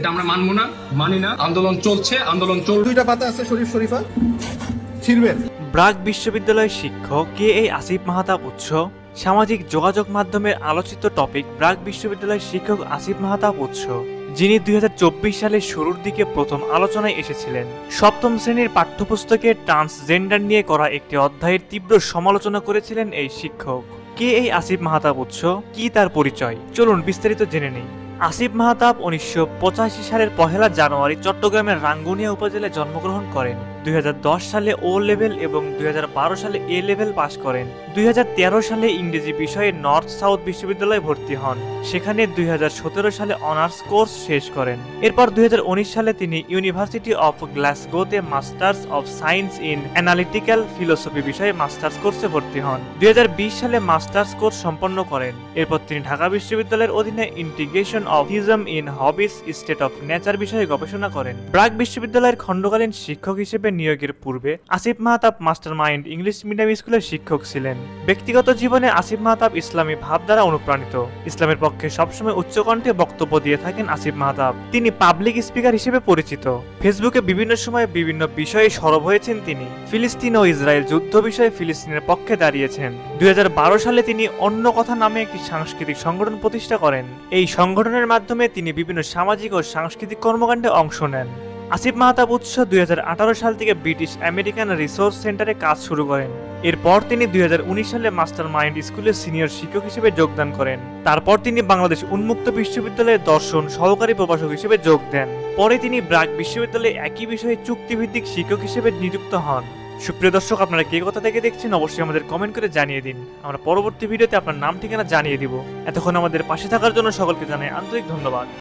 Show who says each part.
Speaker 1: এটা আমরা মানবো না, মানি না। আন্দোলন চলছে, আন্দোলন চলবে।
Speaker 2: দুইটা পাতা আছে শরীফ শরীফা, ছিড়বেন।
Speaker 3: ব্রাক বিশ্ববিদ্যালয়ের শিক্ষক কে এই আসিফ মাহতাব উৎস। সামাজিক যোগাযোগ মাধ্যমের আলোচিত টপিক ব্রাক বিশ্ববিদ্যালয়ের শিক্ষক আসিফ মাহতাব উৎস, যিনি 2024 সালের শুরুর দিকে প্রথম আলোচনায় এসেছিলেন। সপ্তম শ্রেণীর পাঠ্যপুস্তকে ট্রান্সজেন্ডার নিয়ে করা একটি অধ্যায়ের তীব্র সমালোচনা করেছিলেন এই শিক্ষক। কে এই আসিফ মাহতাব উৎস, কি তার পরিচয়, চলুন বিস্তারিত জেনে নেই। আসিফ মাহতাব 1985 সালের 1 জানুয়ারি চট্টগ্রামের রাঙ্গুনিয়া উপজেলায় জন্মগ্রহণ করেন। 2010 সালে ও লেভেল এবং 2012 সালে এ লেভেল পাশ করেন। 2013 সালে ইংরেজি বিষয়ে নর্থ সাউথ বিশ্ববিদ্যালয়ে ভর্তি হন। সেখানে 2017 সালে অনার্স কোর্স শেষ করেন। এরপর 2019 সালে তিনি ইউনিভার্সিটি অফ গ্লাসগোতে masters of science in analytical philosophy বিষয়ে মাস্টার্স কোর্সে ভর্তি হন। 2020 সালে মাস্টার্স কোর্স সম্পন্ন করেন। এরপর তিনি ঢাকা বিশ্ববিদ্যালয়ের অধীনে ইন্টিগ্রেশন অফ হিজম in Hobbes state of nature বিষয়ে গবেষণা করেন। ব্রাক বিশ্ববিদ্যালয়ের খণ্ডকালীন শিক্ষক হিসেবে নিয়োগের পূর্বে Asif Mahtab master mind English medium স্কুলের শিক্ষক ছিলেন। ব্যক্তিগত জীবনে আসিফ মাহতাব ইসলামী ভাব দ্বারা অনুপ্রাণিত। ইসলামের পক্ষে সবসময় উচ্চকণ্ঠে বক্তব্য দিয়ে থাকেন আসিফ মাহতাব। তিনি পাবলিক স্পিকার হিসেবে পরিচিত। ফেসবুকে বিভিন্ন সময়ে বিভিন্ন বিষয়ে সরব হয়েছেন তিনি। ফিলিস্তিন ও ইসরায়েল যুদ্ধ বিষয়ে ফিলিস্তিনের পক্ষে দাঁড়িয়েছেন। 2012 সালে তিনি অন্য কথা নামে একটি সাংস্কৃতিক সংগঠন প্রতিষ্ঠা করেন। এই সংগঠনের মাধ্যমে তিনি বিভিন্ন সামাজিক ও সাংস্কৃতিক কর্মকাণ্ডে অংশ নেন। আসিফ মাহতাব উৎস 2018 সাল থেকে ব্রিটিশ আমেরিকান রিসোর্স সেন্টারে কাজ শুরু করেন। এরপর তিনি 2019 সালে মাস্টার মাইন্ড স্কুলের সিনিয়র শিক্ষক হিসেবে যোগদান করেন। তারপর তিনি বাংলাদেশ উন্মুক্ত বিশ্ববিদ্যালয়ের দর্শন সহকারী প্রভাষক হিসেবে যোগ দেন। পরে তিনি ব্রাক বিশ্ববিদ্যালয়ে একই বিষয়ে চুক্তিভিত্তিক শিক্ষক হিসেবে নিযুক্ত হন। সুপ্রিয় দর্শক, আপনারা কে কোথা থেকে দেখছেন অবশ্যই আমাদের কমেন্ট করে জানিয়ে দিন। আমরা পরবর্তী ভিডিওতে আপনার নাম ঠিকানা জানিয়ে দিব। এতক্ষণ আমাদের পাশে থাকার জন্য সকলকে জানাই আন্তরিক ধন্যবাদ।